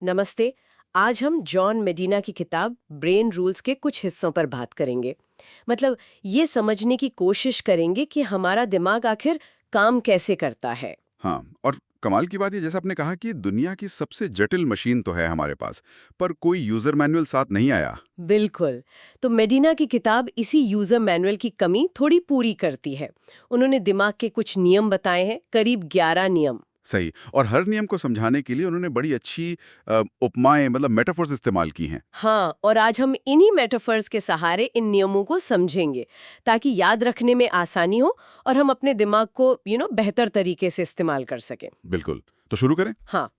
नमस्ते। आज हम जॉन मेडिना की किताब ब्रेन रूल्स के कुछ हिस्सों पर बात करेंगे। मतलब ये समझने की कोशिश करेंगे कि हमारा दिमाग आखिर काम कैसे करता है। हाँ, और कमाल की बात ये जैसा आपने कहा कि दुनिया की सबसे जटिल मशीन तो है हमारे पास, पर कोई यूजर मैनुअल साथ नहीं आया। बिल्कुल। तो मेडिना की किताब इसी यूजर मैनुअल की कमी थोड़ी पूरी करती है। उन्होंने दिमाग के कुछ नियम बताए हैं, करीब 11 नियम। सही, और हर नियम को समझाने के लिए उन्होंने बड़ी अच्छी उपमाएं मतलब मेटाफोर्स इस्तेमाल की हैं। हाँ, और आज हम इन्हीं मेटाफर्स के सहारे इन नियमों को समझेंगे ताकि याद रखने में आसानी हो और हम अपने दिमाग को बेहतर तरीके से इस्तेमाल कर सकें। बिल्कुल, तो शुरू करें। हाँ,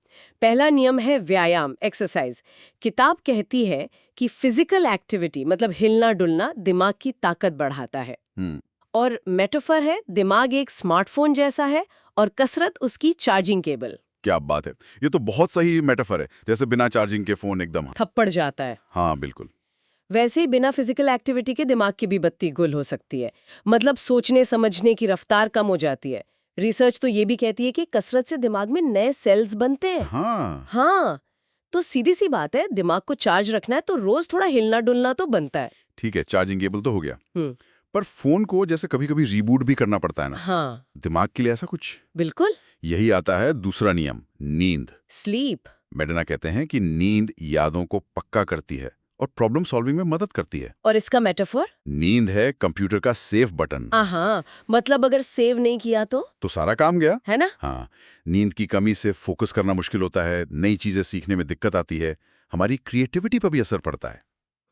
पहला नियम है व्यायाम, एक्सरसाइज। किताब कहती है कि फिजिकल एक्टिविटी मतलब हिलना डुलना दिमाग की ताकत बढ़ाता है। हम्म। और मेटाफर है, दिमाग एक स्मार्टफोन जैसा है और कसरत उसकी चार्जिंग केबल। क्या बात है, ये तो बहुत सही मेटाफर है, जैसे बिना चार्जिंग के फोन एकदम। थप्पड़ जाता है। हाँ बिल्कुल। वैसे ही बिना फिजिकल एक्टिविटी के दिमाग की भी बत्ती गुल हो सकती है। मतलब सोचने समझने की रफ्तार कम हो जाती है। रिसर्च तो ये भी कहती है कि कसरत से दिमाग में नए सेल्स बनते हैं। हाँ। हाँ, तो सीधी सी बात है, दिमाग को चार्ज रखना है तो रोज थोड़ा हिलना डुलना तो बनता है। ठीक है, चार्जिंग केबल तो हो गया, हम्म। पर फोन को जैसे कभी कभी रीबूट भी करना पड़ता है ना, हाँ, दिमाग के लिए ऐसा कुछ। बिल्कुल। यही आता है दूसरा नियम, नींद। स्लीप। मेडना कहते हैं कि नींद यादों को पक्का करती है और प्रॉब्लम सॉल्विंग में मदद करती है। और इसका मेटाफर? नींद है कंप्यूटर का सेव बटन। हाँ, मतलब अगर सेव नहीं किया तो सारा काम गया। है ना। हाँ, नींद की कमी से फोकस करना मुश्किल होता है, नई चीजें सीखने में दिक्कत आती है, हमारी क्रिएटिविटी पर भी असर पड़ता है।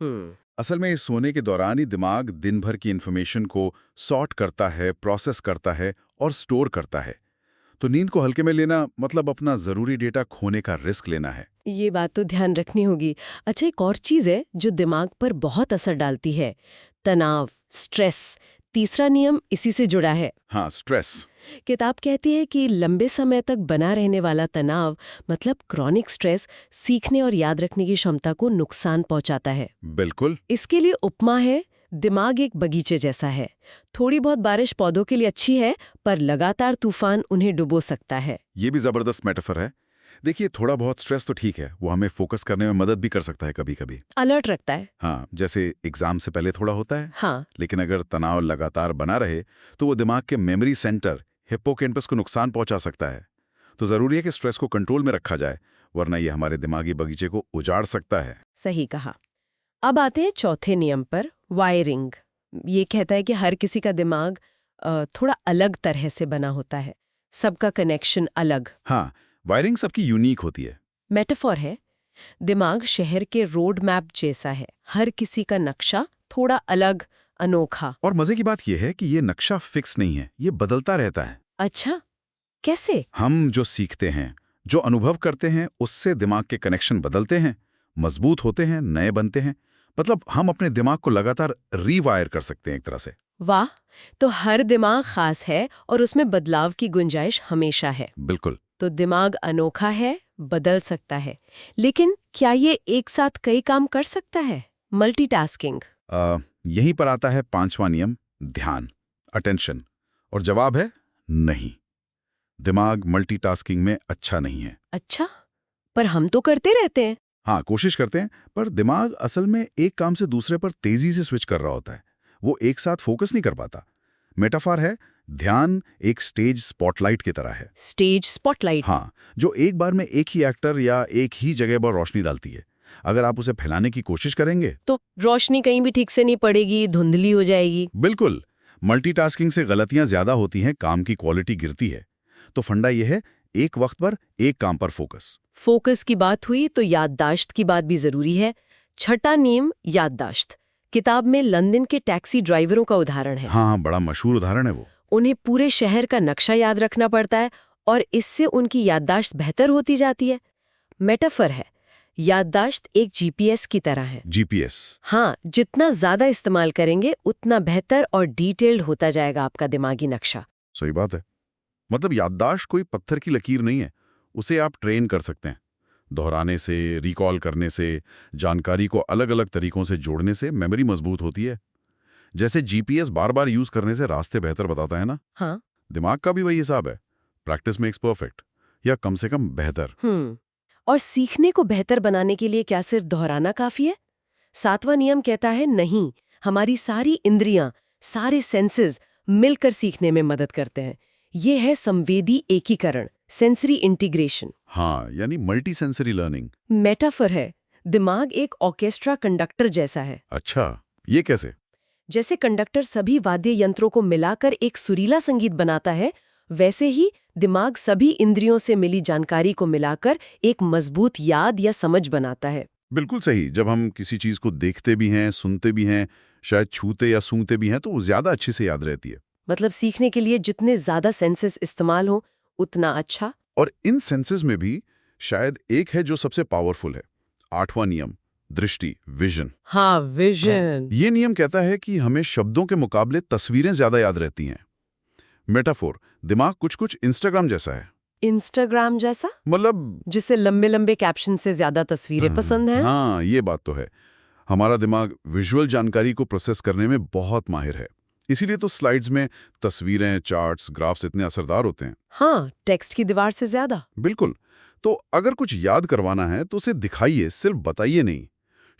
हम्म। असल में इस सोने के दौरान ही दिमाग दिन भर की इन्फॉर्मेशन को सॉर्ट करता है, प्रोसेस करता है और स्टोर करता है। तो नींद को हल्के में लेना मतलब अपना जरूरी डेटा खोने का रिस्क लेना है। ये बात तो ध्यान रखनी होगी। अच्छा, एक और चीज है जो दिमाग पर बहुत असर डालती है, तनाव, स्ट्रेस। तीसरा नियम इसी से जुड़ा है। हाँ, स्ट्रेस। किताब कहती है कि लंबे समय तक बना रहने वाला तनाव मतलब क्रॉनिक स्ट्रेस सीखने और याद रखने की क्षमता को नुकसान पहुंचाता है। बिल्कुल। इसके लिए उपमा है, दिमाग एक बगीचे जैसा है। थोड़ी बहुत बारिश पौधों के लिए अच्छी है, पर लगातार तूफान उन्हें डुबो सकता है। ये भी जबरदस्त मेटाफर है। देखिए, थोड़ा बहुत स्ट्रेस तो ठीक है, वो हमें फोकस करने में मदद भी कर सकता है कभी कभी। अलर्ट रखता है। हाँ, जैसे एग्जाम से पहले थोड़ा होता है। हाँ। लेकिन अगर तनाव लगातार बना रहे तो वो दिमाग के मेमोरी सेंटर हिप्पोकैम्पस को नुकसान पहुंचा सकता है। तो जरूरी है कि स्ट्रेस को कंट्रोल में रखा जाए, वरना ये हमारे दिमागी बगीचे को उजाड़ सकता है। सही कहा। अब आते हैं चौथे नियम पर, वायरिंग। ये कहता है कि हर किसी का दिमाग थोड़ा अलग तरह से बना होता है, सबका कनेक्शन अलग। हाँ, वायरिंग सबकी यूनिक होती है। मेटाफर है, दिमाग शहर के रोड मैप जैसा है, हर किसी का नक्शा थोड़ा अलग, अनोखा। और मजे की बात यह है कि ये नक्शा फिक्स नहीं है, ये बदलता रहता है। अच्छा, कैसे? हम जो सीखते हैं, जो अनुभव करते हैं, उससे दिमाग के कनेक्शन बदलते हैं, मजबूत होते हैं, नए बनते हैं। मतलब हम अपने दिमाग को लगातार रीवायर कर सकते हैं एक तरह से। वाह, तो हर दिमाग खास है और उसमें बदलाव की गुंजाइश हमेशा है। बिल्कुल। तो दिमाग अनोखा है, बदल सकता है, लेकिन क्या ये एक साथ कई काम कर सकता है? मल्टीटास्किंग। यहीं पर आता है पांचवा नियम, ध्यान, अटेंशन। और जवाब है नहीं। दिमाग मल्टीटास्किंग में अच्छा नहीं है। अच्छा, पर हम तो करते रहते हैं। हाँ, कोशिश करते हैं, पर दिमाग असल में एक काम से दूसरे पर तेजी से स्विच कर रहा होता है, वो एक साथ फोकस नहीं कर पाता। मेटाफर है, ध्यान एक स्टेज स्पॉटलाइट की तरह है। Stage spotlight. हाँ, जो एक बार में एक ही एक्टर या एक ही जगह पर रोशनी डालती है। अगर आप उसे फैलाने की कोशिश करेंगे तो रोशनी कहीं भी ठीक से नहीं पड़ेगी, धुंधली हो जाएगी। बिल्कुल, मल्टीटास्किंग से गलतियां ज्यादा होती हैं, काम की क्वालिटी गिरती है। तो फंडा यह है, एक वक्त पर एक काम पर फोकस। फोकस की बात हुई तो याददाश्त की बात भी जरूरी है। छठा नियम, याददाश्त। किताब में लंदन के टैक्सी ड्राइवरों का उदाहरण है। हाँ, बड़ा मशहूर उदाहरण है वो। उन्हें पूरे शहर का नक्शा याद रखना पड़ता है और इससे उनकी याददाश्त बेहतर होती जाती है। मेटाफर है, याददाश्त एक जीपीएस की तरह है। जीपीएस। हाँ, जितना ज्यादा इस्तेमाल करेंगे उतना बेहतर और डिटेल्ड होता जाएगा आपका दिमागी नक्शा। सही बात है। मतलब याददाश्त कोई पत्थर की लकीर नहीं है, उसे आप ट्रेन कर सकते हैं। दोहराने से, रिकॉल करने से, जानकारी को अलग अलग तरीकों से जोड़ने से मेमोरी मजबूत होती है। जैसे जीपीएस बार बार यूज करने से रास्ते बेहतर बताता है ना, हाँ। दिमाग का भी वही हिसाब है। प्रैक्टिस मेक्स परफेक्ट, या कम से कम बेहतर। और सीखने को बेहतर बनाने के लिए क्या सिर्फ दोहराना काफी है? 7वां नियम कहता है नहीं, हमारी सारी इंद्रियां, सारे सेंसेस मिलकर सीखने में मदद करते हैं। ये है संवेदी एकीकरण, सेंसरी इंटीग्रेशन। हाँ, यानी मल्टी सेंसरी लर्निंग। मेटाफर है, दिमाग एक ऑर्केस्ट्रा कंडक्टर जैसा है। अच्छा, ये कैसे? जैसे कंडक्टर सभी वाद्य यंत्रों को मिलाकर एक सुरीला संगीत बनाता है, वैसे ही दिमाग सभी इंद्रियों से मिली जानकारी को मिलाकर एक मजबूत याद या समझ बनाता है। बिल्कुल सही। जब हम किसी चीज को देखते भी हैं, सुनते भी हैं, शायद छूते या सूंघते भी हैं, तो वो ज्यादा अच्छे से याद रहती है। मतलब सीखने के लिए जितने ज्यादा सेंसेस इस्तेमाल हो उतना अच्छा। और इन सेंसेस में भी शायद एक है जो सबसे पावरफुल है, 8वां नियम, दृष्टि, विजन। हाँ, विजन। ये नियम कहता है कि हमें शब्दों के मुकाबले तस्वीरें ज्यादा याद रहती हैं। मेटाफोर, दिमाग कुछ कुछ इंस्टाग्राम जैसा है। इंस्टाग्राम जैसा? मतलब जिसे लंबे लंबे कैप्शन से ज्यादा तस्वीरें पसंद हैं? हाँ, ये बात तो है। हमारा दिमाग विजुअल जानकारी को प्रोसेस करने में बहुत माहिर है। इसीलिए तो स्लाइड्स में तस्वीरें, चार्ट्स, ग्राफ्स इतने असरदार होते हैं। हाँ, टेक्स्ट की दीवार से ज्यादा। बिल्कुल। तो अगर कुछ याद करवाना है तो उसे दिखाइए, सिर्फ बताइए नहीं।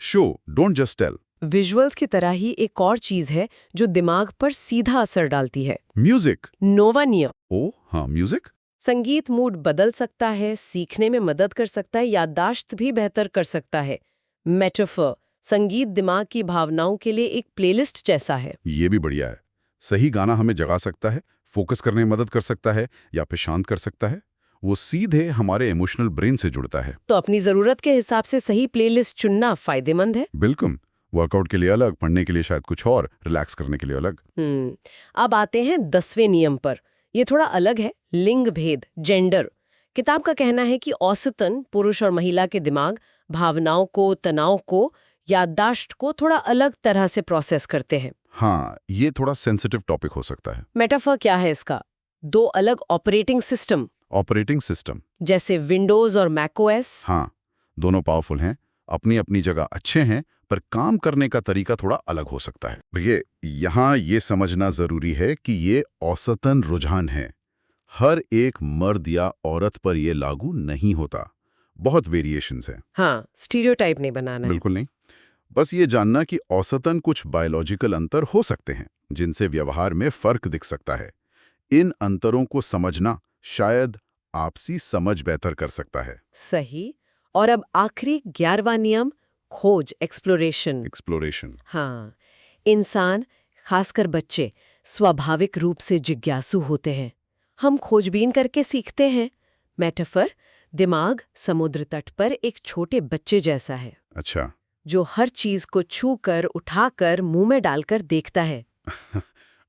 Show, don't just tell. Visuals की तरह ही एक और चीज है जो दिमाग पर सीधा असर डालती है, म्यूजिक। नोवा नियम। ओ हाँ, म्यूजिक। संगीत मूड बदल सकता है, सीखने में मदद कर सकता है, याददाश्त भी बेहतर कर सकता है। मेटाफर, संगीत दिमाग की भावनाओं के लिए एक प्लेलिस्ट जैसा है। ये भी बढ़िया है। सही गाना हमें जगा सकता है, फोकस करने में मदद कर सकता है या फिर शांत कर सकता है। वो सीधे हमारे इमोशनल ब्रेन से जुड़ता है। तो अपनी जरूरत के हिसाब से सही प्लेलिस्ट चुनना फायदेमंद है। बिल्कुल। वर्कआउट के लिए अलग, पढ़ने के लिए शायद कुछ और, रिलैक्स करने के लिए अलग। अब आते हैं 10वें नियम पर। ये थोड़ा अलग है, लिंग भेद, जेंडर। किताब का कहना है कि औसतन पुरुष और महिला के दिमाग भावनाओं को, तनाव को, याददाश्त को थोड़ा अलग तरह से प्रोसेस करते हैं। हाँ, ये थोड़ा सेंसिटिव टॉपिक हो सकता है। मेटाफर क्या है इसका? 2 अलग ऑपरेटिंग सिस्टम, ऑपरेटिंग सिस्टम। जैसे विंडोज और मैकओएस। हाँ, दोनों पावरफुल हैं, अपनी अपनी जगह अच्छे हैं, पर काम करने का तरीका थोड़ा अलग हो सकता है। देखिए, यहाँ ये समझना जरूरी है कि ये औसतन रुझान है। हर एक मर्द या औरत पर ये लागू नहीं होता। बहुत वेरिएशंस हैं। हाँ, स्टीरियोटाइप नहीं बनाना है। बिल्कुल नहीं। बस ये जानना कि औसतन कुछ बायोलॉजिकल अंतर हो सकते हैं, जिनसे व्यवहार में फर्क दिख सकता है। इन अंतरों को समझना शायद आपसी समझ बेहतर कर सकता है। सही। और अब आखिरी 11वां नियम, खोज, एक्सप्लोरेशन। एक्सप्लोरेशन। हाँ, इंसान, खासकर बच्चे, स्वाभाविक रूप से जिज्ञासु होते हैं। हम खोजबीन करके सीखते हैं। मेटाफर, दिमाग समुद्र तट पर एक छोटे बच्चे जैसा है, अच्छा। जो हर चीज को छूकर, उठाकर, मुंह में डालकर देखता है।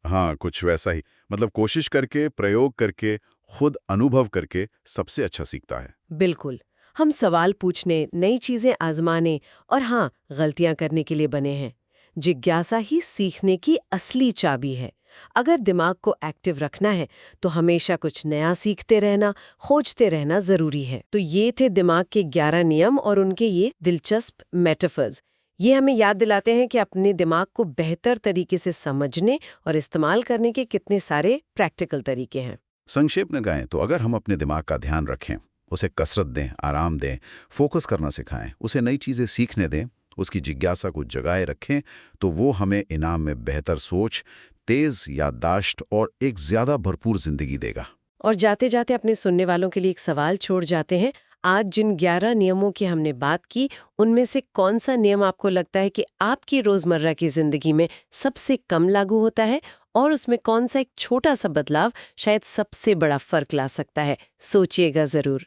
हाँ, कुछ वैसा ही। मतलब कोशिश करके, प्रयोग करके, खुद अनुभव करके सबसे अच्छा सीखता है। बिल्कुल। हम सवाल पूछने, नई चीजें आजमाने और हाँ, गलतियां करने के लिए बने हैं। जिज्ञासा ही सीखने की असली चाबी है। अगर दिमाग को एक्टिव रखना है तो हमेशा कुछ नया सीखते रहना, खोजते रहना जरूरी है। तो ये थे दिमाग के 11 नियम और उनके ये दिलचस्प मेटाफर्स। ये हमें याद दिलाते हैं कि अपने दिमाग को बेहतर तरीके से समझने और इस्तेमाल करने के कितने सारे प्रैक्टिकल तरीके हैं। संक्षेप में कहें तो अगर हम अपने दिमाग का ध्यान रखें, उसे कसरत दें, आराम दें, फोकस करना सिखाएं, उसे नई चीज़ें सीखने दें, उसकी जिज्ञासा को जगाए रखें, तो वो हमें इनाम में बेहतर सोच, तेज याददाश्त और एक ज़्यादा भरपूर जिंदगी देगा। और जाते जाते अपने सुनने वालों के लिए एक सवाल छोड़ जाते हैं। आज जिन 11 नियमों की हमने बात की, उनमें से कौन सा नियम आपको लगता है कि आपकी रोजमर्रा की जिंदगी में सबसे कम लागू होता है, और उसमें कौन सा एक छोटा सा बदलाव शायद सबसे बड़ा फर्क ला सकता है? सोचिएगा जरूर।